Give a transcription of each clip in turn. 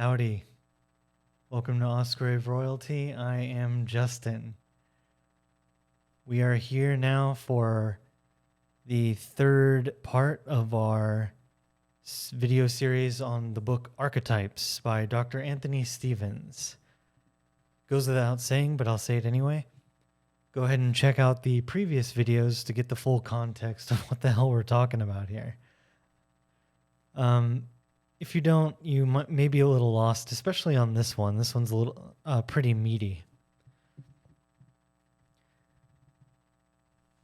Howdy. Welcome to Ausgrave Royalty. I am Justin. We are here now for the third part of our video series on the book Archetypes by Dr. Anthony Stevens. Goes without saying, but I'll say it anyway. Go ahead and check out the previous videos to get the full context of what the hell we're talking about here. If you don't, you may be a little lost, especially on this one. This one's a little pretty meaty.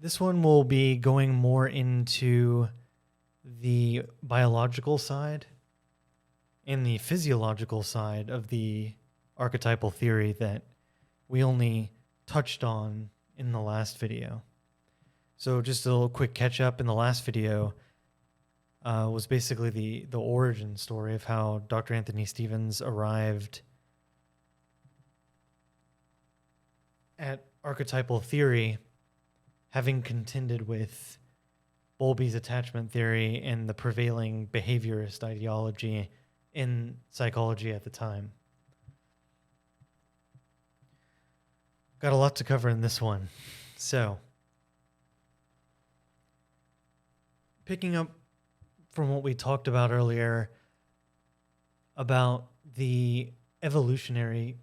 This one will be going more into the biological side and the physiological side of the archetypal theory that we only touched on in the last video. So just a little quick catch up. In the last video was basically the origin story of how Dr. Anthony Stevens arrived at archetypal theory, having contended with Bowlby's attachment theory and the prevailing behaviorist ideology in psychology at the time. Got a lot to cover in this one. So, picking up from what we talked about earlier about the evolutionary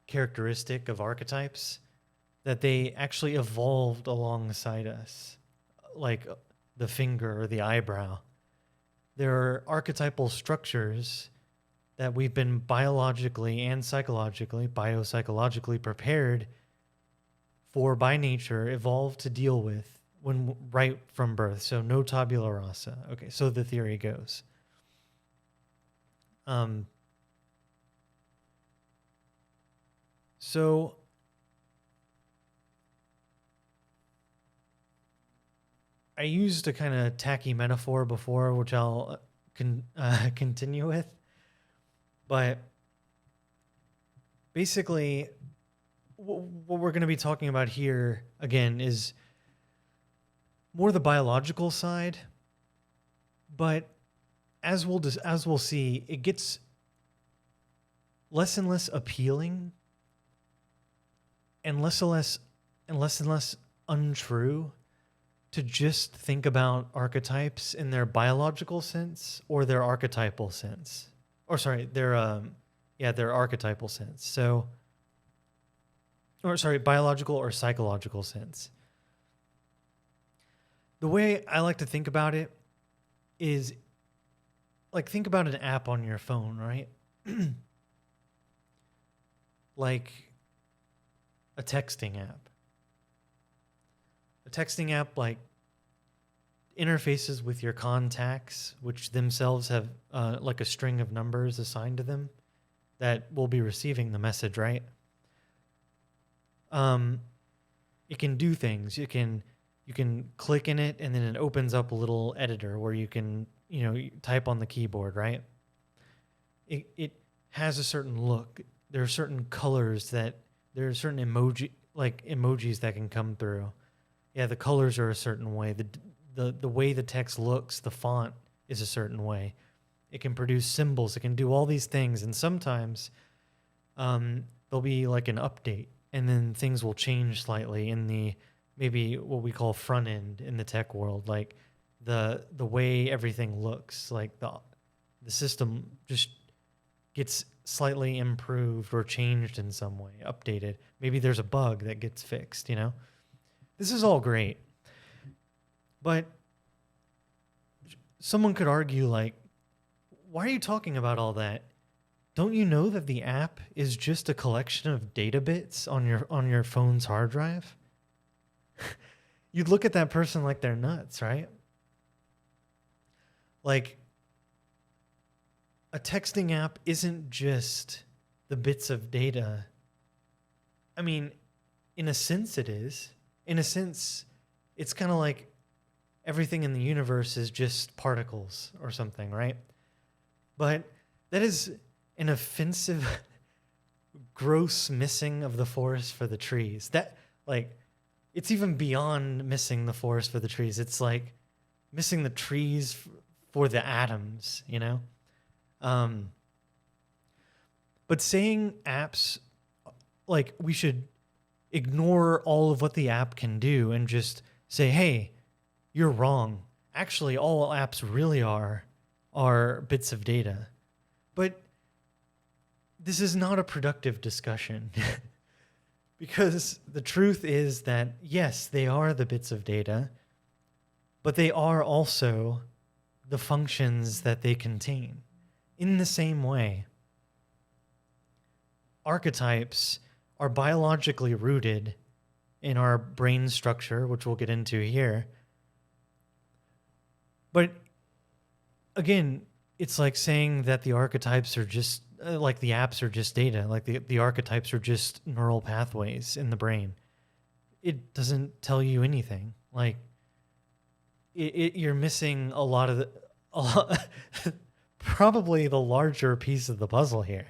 characteristic of archetypes, that they actually evolved alongside us, like the finger or the eyebrow. There are archetypal structures that we've been biologically and psychologically, biopsychologically prepared for by nature, evolved to deal with when right from birth. So no tabula rasa. Okay, so the theory goes. So I used a kind of tacky metaphor before, which I'll continue with. But basically, what we're going to be talking about here, again, is more the biological side, but as we'll see, it gets less and less appealing and less and less untrue to just think about archetypes in their biological sense or their archetypal sense. Or sorry, their archetypal sense. So, or sorry, biological or psychological sense. The way I like to think about it is, like, think about an app on your phone, right? Like a texting app. A texting app, like, interfaces with your contacts, which themselves have like a string of numbers assigned to them that will be receiving the message, right? It can do things. You can click in it, and then it opens up a little editor where you can, you type on the keyboard, right? It has a certain look. There are certain colors there are certain emojis that can come through. Yeah, the colors are a certain way. The way the text looks, the font is a certain way. It can produce symbols. It can do all these things, and sometimes there'll be like an update, and then things will change slightly in the maybe what we call front end in the tech world, like the way everything looks, like the system just gets slightly improved or changed in some way, updated. Maybe there's a bug that gets fixed, This is all great. But someone could argue, like, why are you talking about all that? Don't you know that the app is just a collection of data bits on your phone's hard drive? You'd look at that person like they're nuts, right? Like, a texting app isn't just the bits of data. I mean, in a sense it is. In a sense, it's kind of like everything in the universe is just particles or something, right? But that is an offensive, gross missing of the forest for the trees. That, like, it's even beyond missing the forest for the trees. It's like missing the trees for the atoms, But saying apps, like we should ignore all of what the app can do and just say, hey, you're wrong. Actually, all apps really are bits of data. But this is not a productive discussion. Because the truth is that, yes, they are the bits of data, but they are also the functions that they contain. In the same way, archetypes are biologically rooted in our brain structure, which we'll get into here. But again, it's like saying that the archetypes are just like the apps are just data, like the archetypes are just neural pathways in the brain. It doesn't tell you anything. Like you're missing a lot of probably the larger piece of the puzzle here.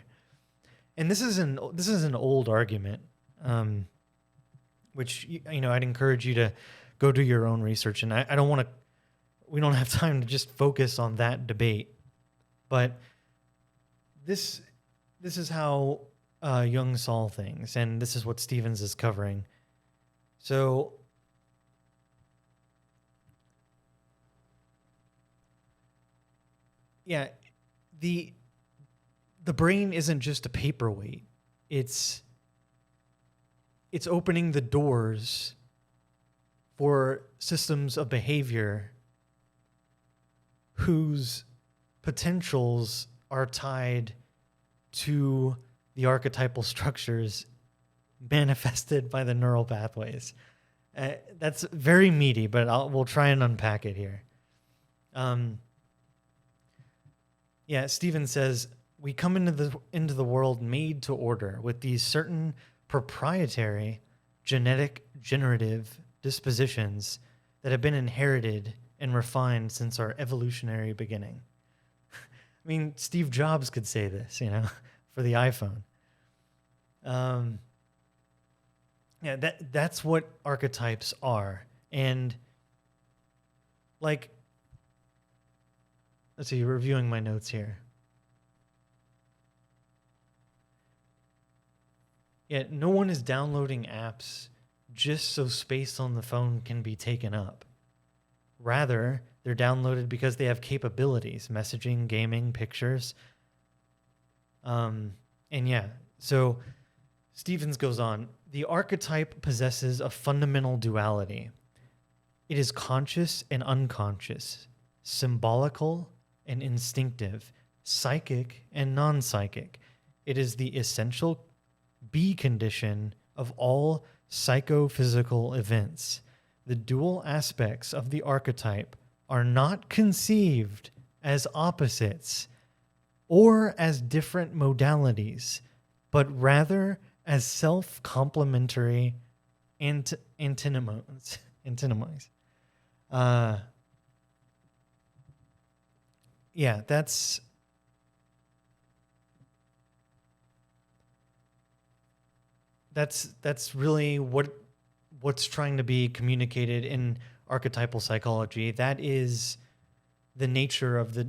And this is an old argument, which I'd encourage you to go do your own research. And I don't want to. We don't have time to just focus on that debate, but this is how Jung saw things, and this is what Stevens is covering. So, yeah, the brain isn't just a paperweight. It's opening the doors for systems of behavior whose potentials are tied to the archetypal structures manifested by the neural pathways. That's very meaty, but we'll try and unpack it here. Stephen says, we come into the world made to order with these certain proprietary genetic generative dispositions that have been inherited and refined since our evolutionary beginning. I mean, Steve Jobs could say this, for the iPhone. That's what archetypes are. And like, let's see, reviewing my notes here. Yeah, no one is downloading apps just so space on the phone can be taken up. Rather, they're downloaded because they have capabilities, messaging, gaming, pictures. So Stevens goes on, the archetype possesses a fundamental duality. It is conscious and unconscious, symbolical and instinctive, psychic and non-psychic. It is the essential B condition of all psychophysical events. The dual aspects of the archetype are not conceived as opposites or as different modalities, but rather as self-complementary antinomies. That's really what's trying to be communicated in archetypal psychology. That is the nature of the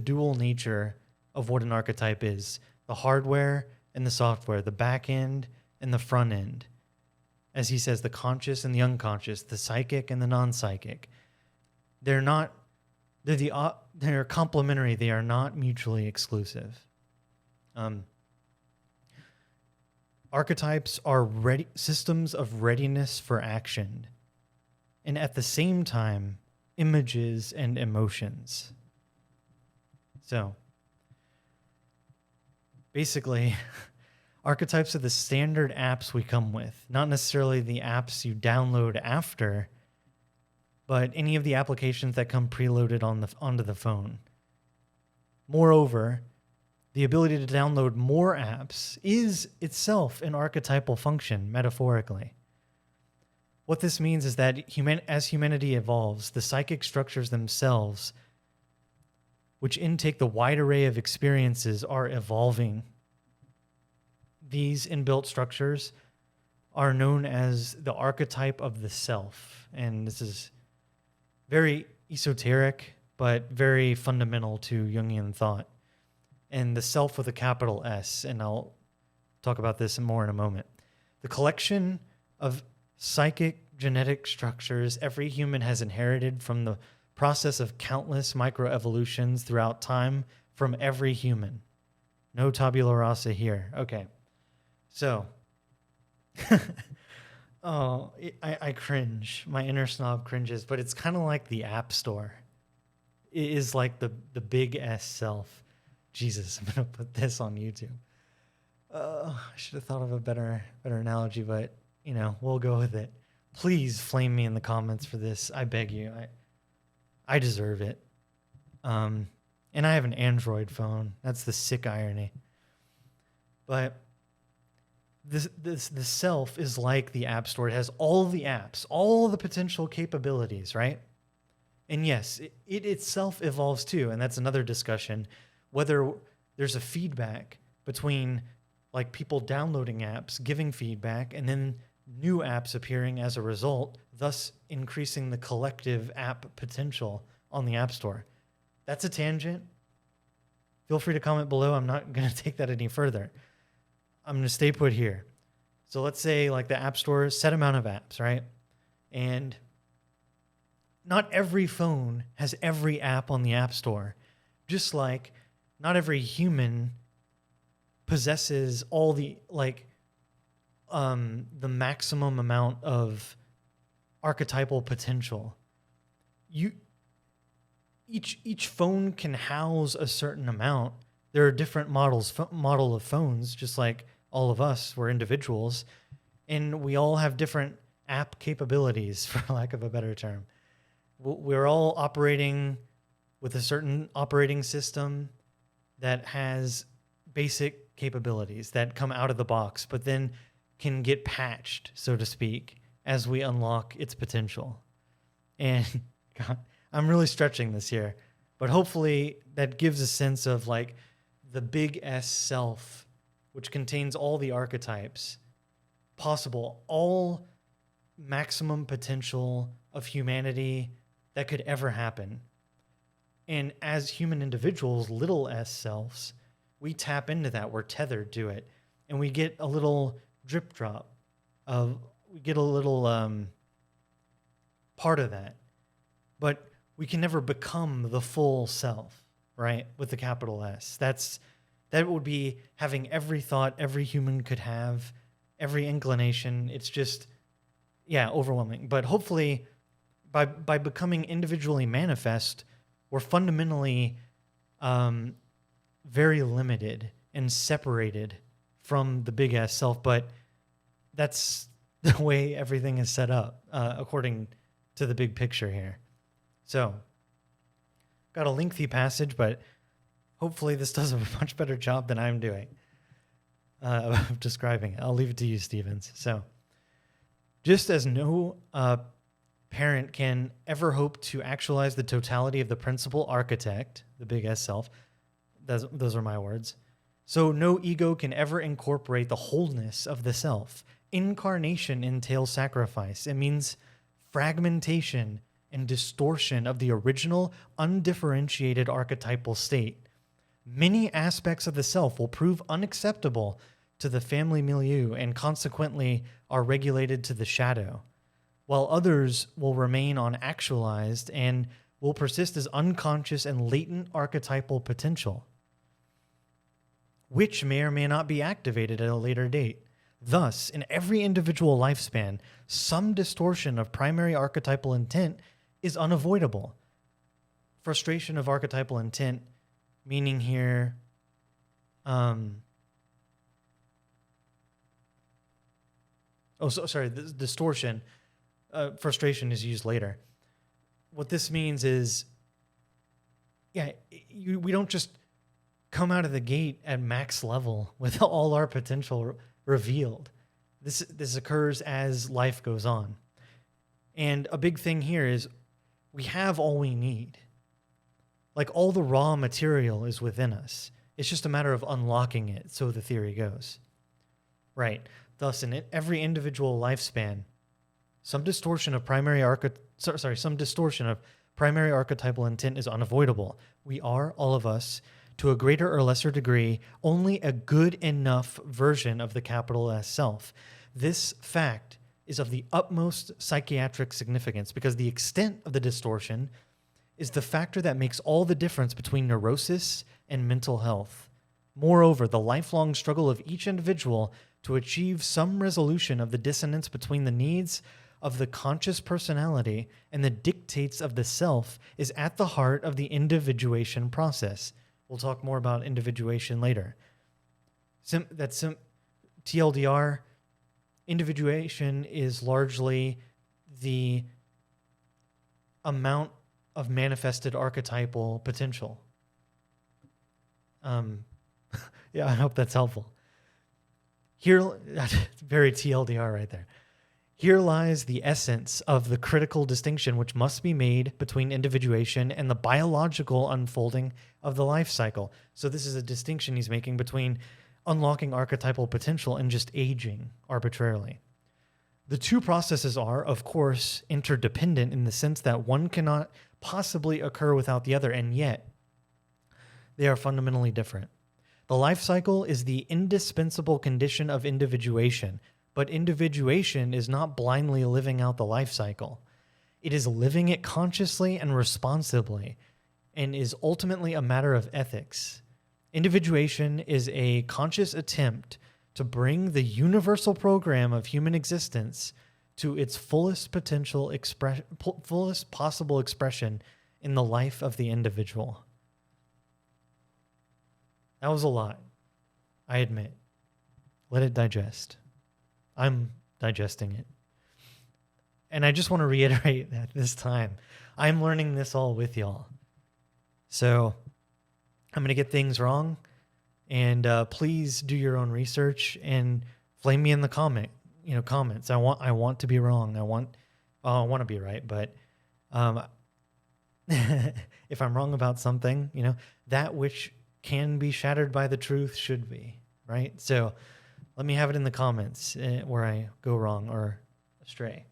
dual nature of what an archetype is: the hardware and the software, the back end and the front end. As he says, the conscious and the unconscious, the psychic and the non-psychic. They're complementary. They are not mutually exclusive. Archetypes are systems of readiness for action, and at the same time, images and emotions. So, basically, archetypes are the standard apps we come with, not necessarily the apps you download after, but any of the applications that come preloaded onto the phone. Moreover, the ability to download more apps is itself an archetypal function, metaphorically. What this means is that as humanity evolves, the psychic structures themselves, which intake the wide array of experiences, are evolving. These inbuilt structures are known as the archetype of the self. And this is very esoteric, but very fundamental to Jungian thought. and the self with a capital S, and I'll talk about this more in a moment. The collection of psychic genetic structures every human has inherited from the process of countless microevolutions throughout time from every human. No tabula rasa here. Okay. So, I cringe. My inner snob cringes, but it's kind of like the App Store. It is like the big S self. Jesus, I'm going to put this on YouTube. I should have thought of a better analogy, but, we'll go with it. Please flame me in the comments for this. I beg you. I deserve it. And I have an Android phone. That's the sick irony. But the self is like the App Store. It has all the apps, all the potential capabilities, right? And yes, it itself evolves too. And that's another discussion, whether there's a feedback between like people downloading apps, giving feedback, and then new apps appearing as a result, thus increasing the collective app potential on the App Store. That's a tangent. Feel free to comment below. I'm not going to take that any further. I'm going to stay put here. So let's say like the App Store, set amount of apps, right? And not every phone has every app on the App Store. Just like not every human possesses all the the maximum amount of archetypal potential. Each phone can house a certain amount. There are different model of phones, just like all of us, we're individuals, and we all have different app capabilities, for lack of a better term. We're all operating with a certain operating system that has basic capabilities that come out of the box, but then can get patched, so to speak, as we unlock its potential. And God, I'm really stretching this here, but hopefully that gives a sense of like the big S self, which contains all the archetypes possible, all maximum potential of humanity that could ever happen. And as human individuals, little S selves, we tap into that. We're tethered to it. And we get a little drip drop we get a little part of that. But we can never become the full self, right? With the capital S. That would be having every thought every human could have, every inclination. It's just, overwhelming. But hopefully by becoming individually manifest, we're fundamentally very limited and separated from the big S self, but that's the way everything is set up according to the big picture here. So, got a lengthy passage, but hopefully this does a much better job than I'm doing of describing it. I'll leave it to you, Stevens. So, just as no parent can ever hope to actualize the totality of the principal architect, the big S self, those are my words, so no ego can ever incorporate the wholeness of the self. Incarnation entails sacrifice. It means fragmentation and distortion of the original, undifferentiated archetypal state. Many aspects of the self will prove unacceptable to the family milieu and consequently are regulated to the shadow, while others will remain unactualized and will persist as unconscious and latent archetypal potential, which may or may not be activated at a later date. Thus, in every individual lifespan, some distortion of primary archetypal intent is unavoidable. Frustration of archetypal intent, meaning here, the distortion. Frustration is used later. What this means is, we don't just come out of the gate at max level with all our potential revealed. This occurs as life goes on. And a big thing here is we have all we need. Like all the raw material is within us. It's just a matter of unlocking it, so the theory goes. Right. Thus, in every individual lifespan, some distortion of primary archetypal intent is unavoidable. We are, all of us, to a greater or lesser degree, only a good enough version of the capital S self. This fact is of the utmost psychiatric significance because the extent of the distortion is the factor that makes all the difference between neurosis and mental health. Moreover, the lifelong struggle of each individual to achieve some resolution of the dissonance between the needs of the conscious personality and the dictates of the self is at the heart of the individuation process. We'll talk more about individuation later. TLDR, individuation is largely the amount of manifested archetypal potential. Yeah, I hope that's helpful. Here, very TLDR right there. Here lies the essence of the critical distinction which must be made between individuation and the biological unfolding of the life cycle. So this is a distinction he's making between unlocking archetypal potential and just aging arbitrarily. The two processes are, of course, interdependent in the sense that one cannot possibly occur without the other, and yet they are fundamentally different. The life cycle is the indispensable condition of individuation, but individuation is not blindly living out the life cycle. It is living it consciously and responsibly, and is ultimately a matter of ethics. Individuation is a conscious attempt to bring the universal program of human existence to its fullest fullest possible expression in the life of the individual. That was a lot, I admit. Let it digest. I'm digesting it. And I just want to reiterate that this time, I'm learning this all with y'all. So I'm going to get things wrong, and please do your own research and flame me in the comments. I want to be wrong. I want to be right, but if I'm wrong about something, that which can be shattered by the truth should be, right? So let me have it in the comments where I go wrong or astray.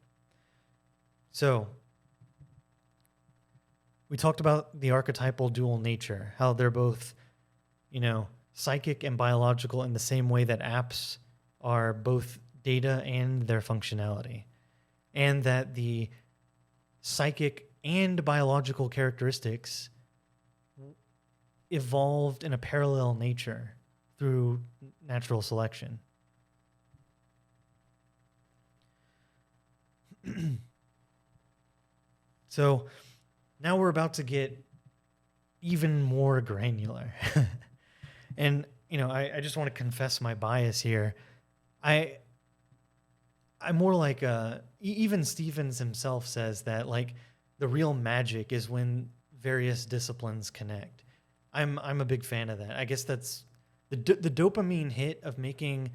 So we talked about the archetypal dual nature, how they're both, psychic and biological in the same way that apps are both data and their functionality, and that the psychic and biological characteristics evolved in a parallel nature through natural selection. So now we're about to get even more granular. And, I just want to confess my bias here. I'm more like, even Stevens himself says that, the real magic is when various disciplines connect. I'm a big fan of that. I guess that's the dopamine hit of making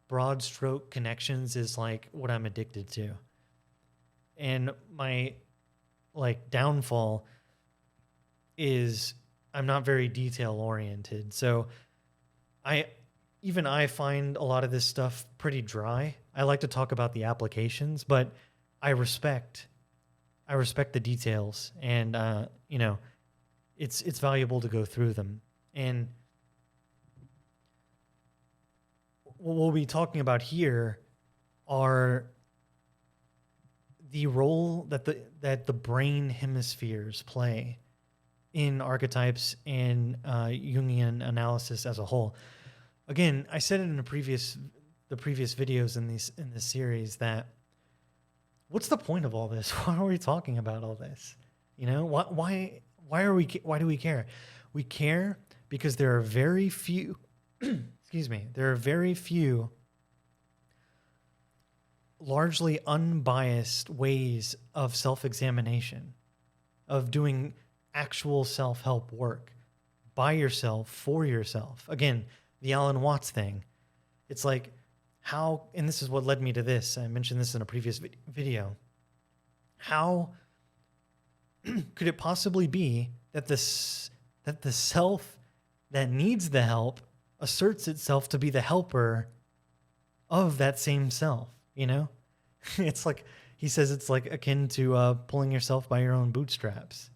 broad stroke connections is what I'm addicted to. And my downfall is I'm not very detail oriented. So I find a lot of this stuff pretty dry. I like to talk about the applications, but I respect the details, and it's valuable to go through them. And what we'll be talking about here are the role that the brain hemispheres play in archetypes and Jungian analysis as a whole. Again, I said it in the previous videos in this series that what's the point of all this? Why are we talking about all this? Why do we care? We care because there are very few there are very few largely unbiased ways of self-examination, of doing actual self-help work by yourself, for yourself. Again, the Alan Watts thing. It's how, and this is what led me to this. I mentioned this in a previous video. How could it possibly be that the self that needs the help asserts itself to be the helper of that same self? It's he says it's akin to pulling yourself by your own bootstraps.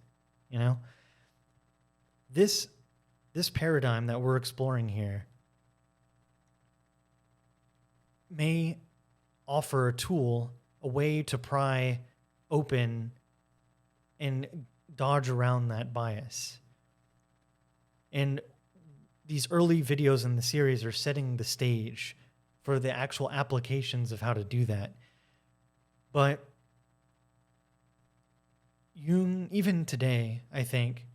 This this paradigm that we're exploring here may offer a tool, a way to pry open and dodge around that bias. And these early videos in the series are setting the stage for the actual applications of how to do that. But Jung, even today, I think,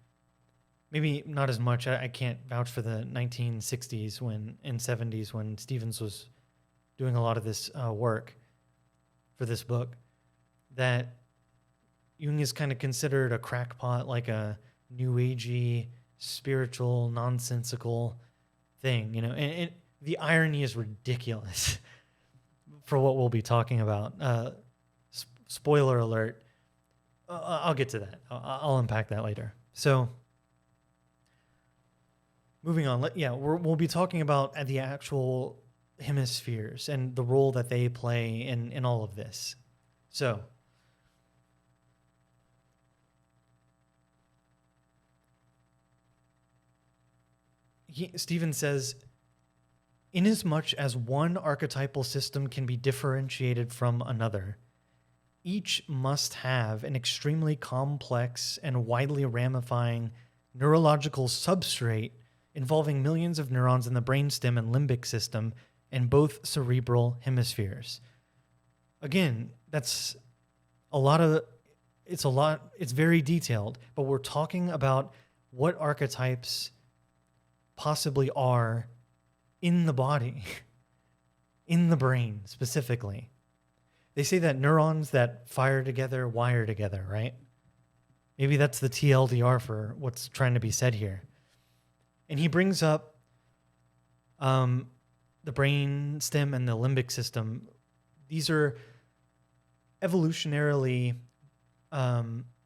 maybe not as much, I can't vouch for the 1960s and 70s when Stevens was doing a lot of this work for this book, that Jung is kind of considered a crackpot, like a new agey, spiritual, nonsensical thing, and the irony is ridiculous for what we'll be talking about. Spoiler alert. I'll get to that. I'll unpack that later. So, moving on. We'll be talking about the actual hemispheres and the role that they play in all of this. So, Stephen says, inasmuch as one archetypal system can be differentiated from another, each must have an extremely complex and widely ramifying neurological substrate involving millions of neurons in the brainstem and limbic system and both cerebral hemispheres. Again, it's very detailed, but we're talking about what archetypes possibly are in the body, in the brain specifically. They say that neurons that fire together wire together, right? Maybe that's the TLDR for what's trying to be said here. And he brings up the brain stem and the limbic system. These are evolutionarily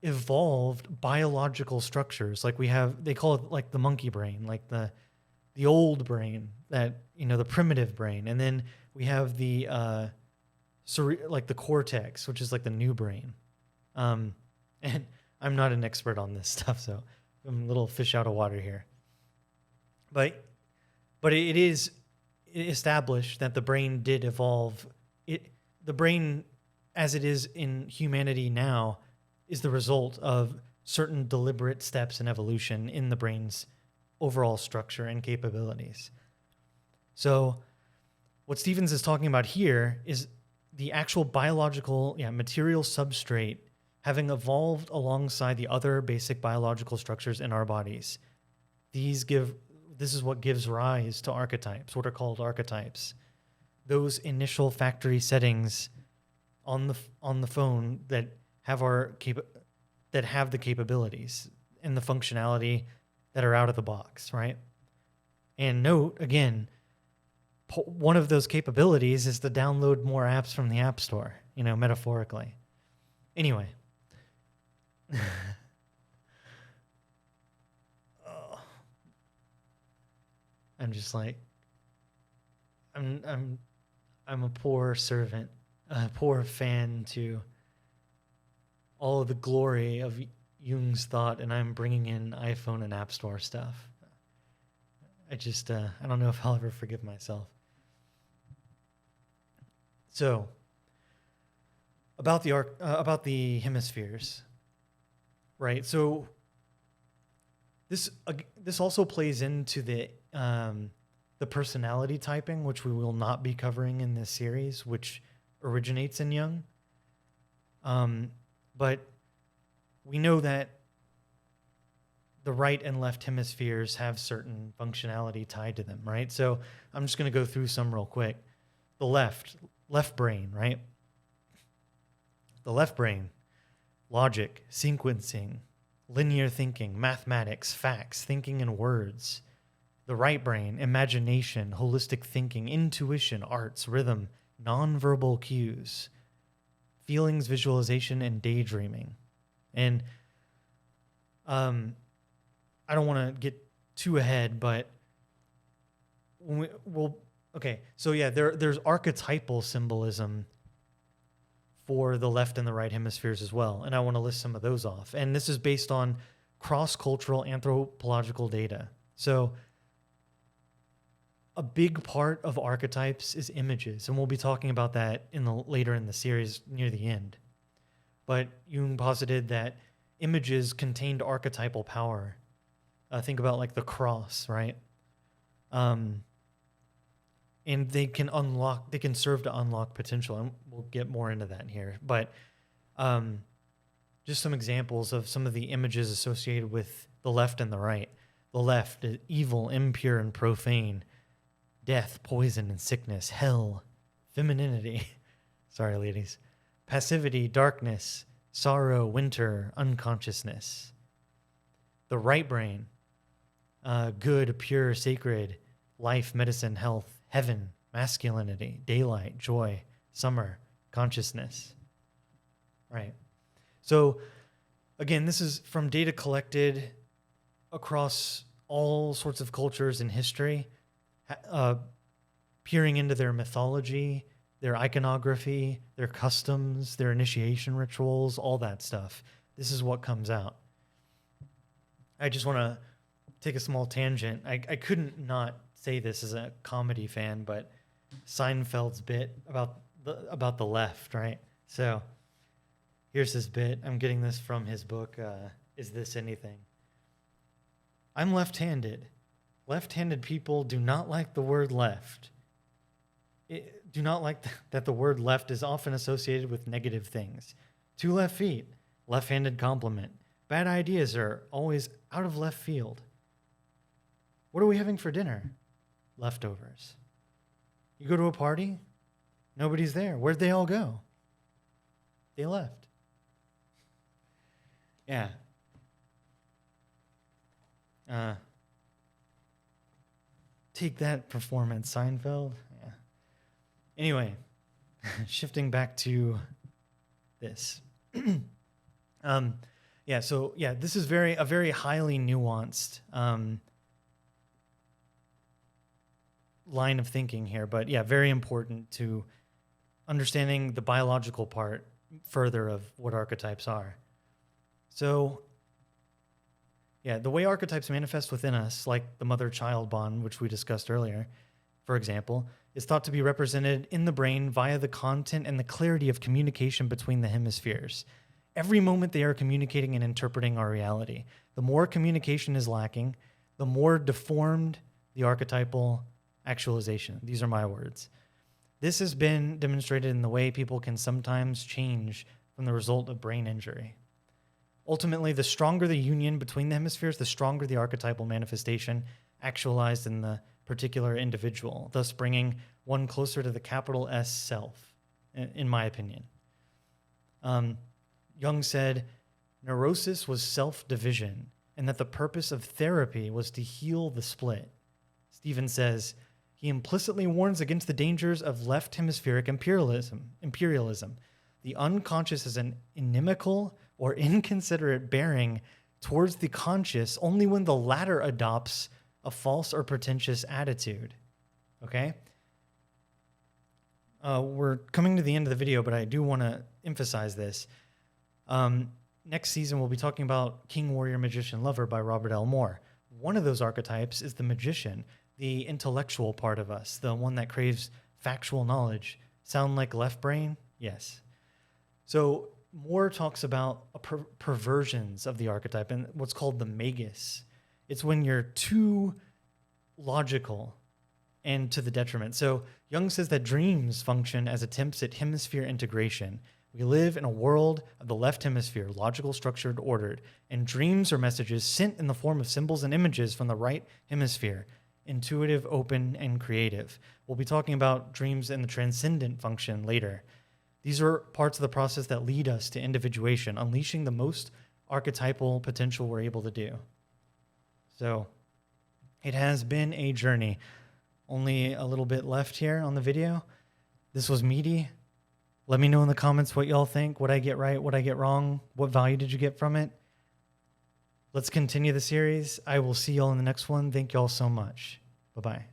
evolved biological structures. Like they call it like the monkey brain, like the old brain, that, the primitive brain. And then we have the like the cortex, which is like the new brain. And I'm not an expert on this stuff, so I'm a little fish out of water here. But it is established that the brain did evolve. The brain, as it is in humanity now, is the result of certain deliberate steps in evolution in the brain's overall structure and capabilities. So what Stevens is talking about here is the actual biological, material substrate having evolved alongside the other basic biological structures in our bodies. This is what gives rise to archetypes, what are called archetypes. Those initial factory settings on the phone that have the capabilities and the functionality that are out of the box, right? And note, again, one of those capabilities is to download more apps from the App Store, metaphorically. Anyway. I'm just like, I'm a poor servant, a poor fan to all of the glory of Jung's thought, and I'm bringing in iPhone and App Store stuff. I don't know if I'll ever forgive myself. So, about the hemispheres, right? So this also plays into the personality typing, which we will not be covering in this series, which originates in Jung. But we know that the right and left hemispheres have certain functionality tied to them, right? So I'm just going to go through some real quick. The left brain, right? The left brain, logic, sequencing, linear thinking, mathematics, facts, thinking in words. The right brain, imagination, holistic thinking, intuition, arts, rhythm, nonverbal cues, feelings, visualization, and daydreaming. And I don't want to get too ahead, but there's archetypal symbolism for the left and the right hemispheres as well, and I want to list some of those off. And this is based on cross-cultural anthropological data. So a big part of archetypes is images, and we'll be talking about that later in the series near the end. But Jung posited that images contained archetypal power. Think about like the cross, right? And they can serve to unlock potential, and we'll get more into that here. But just some examples of some of the images associated with the left and the right. The left is evil, impure, and profane. Death, poison, and sickness. Hell, femininity. Sorry, ladies. Passivity, darkness, sorrow, winter, unconsciousness. The right brain, good, pure, sacred, life, medicine, health, heaven, masculinity, daylight, joy, summer, consciousness. Right. So, again, this is from data collected across all sorts of cultures in history, peering into their mythology, their iconography, their customs, their initiation rituals, all that stuff. This is what comes out. I just want to take a small tangent. I couldn't not say this as a comedy fan, but Seinfeld's bit about the left, right? So here's his bit. I'm getting this from his book, Is This Anything? I'm left-handed. Left-handed people do not like the word left. Do not like that the word left is often associated with negative things. 2 left feet, left-handed compliment. Bad ideas are always out of left field. What are we having for dinner? Leftovers. You go to a party? Nobody's there. Where'd they all go? They left. Yeah. Take that performance, Seinfeld. Yeah. Anyway, shifting back to this. This is a very highly nuanced line of thinking here, but yeah, very important to understanding the biological part further of what archetypes are. So, yeah, the way archetypes manifest within us, like the mother-child bond, which we discussed earlier, for example, is thought to be represented in the brain via the content and the clarity of communication between the hemispheres. Every moment they are communicating and interpreting our reality. The more communication is lacking, the more deformed the archetypal actualization. These are my words. This has been demonstrated in the way people can sometimes change from the result of brain injury. Ultimately, the stronger the union between the hemispheres, the stronger the archetypal manifestation actualized in the particular individual, thus bringing one closer to the capital S self, in my opinion. Jung said, neurosis was self-division, and that the purpose of therapy was to heal the split. Stephen says, he implicitly warns against the dangers of left hemispheric imperialism. The unconscious has an inimical or inconsiderate bearing towards the conscious only when the latter adopts a false or pretentious attitude. Okay? We're coming to the end of the video, but I do want to emphasize this. Next season, we'll be talking about King, Warrior, Magician, Lover by Robert L. Moore. One of those archetypes is the magician, the intellectual part of us, the one that craves factual knowledge. Sound like left brain? Yes. So Moore talks about perversions of the archetype and what's called the magus. It's when you're too logical and to the detriment. So Jung says that dreams function as attempts at hemisphere integration. We live in a world of the left hemisphere, logical, structured, ordered, and dreams are messages sent in the form of symbols and images from the right hemisphere, intuitive, open, and creative. We'll be talking about dreams and the transcendent function later. These are parts of the process that lead us to individuation, unleashing the most archetypal potential we're able to do. So it has been a journey. Only a little bit left here on the video. This was meaty. Let me know in the comments what y'all think, what I get right, what I get wrong, what value did you get from it. Let's continue the series. I will see y'all in the next one. Thank y'all so much. Bye-bye.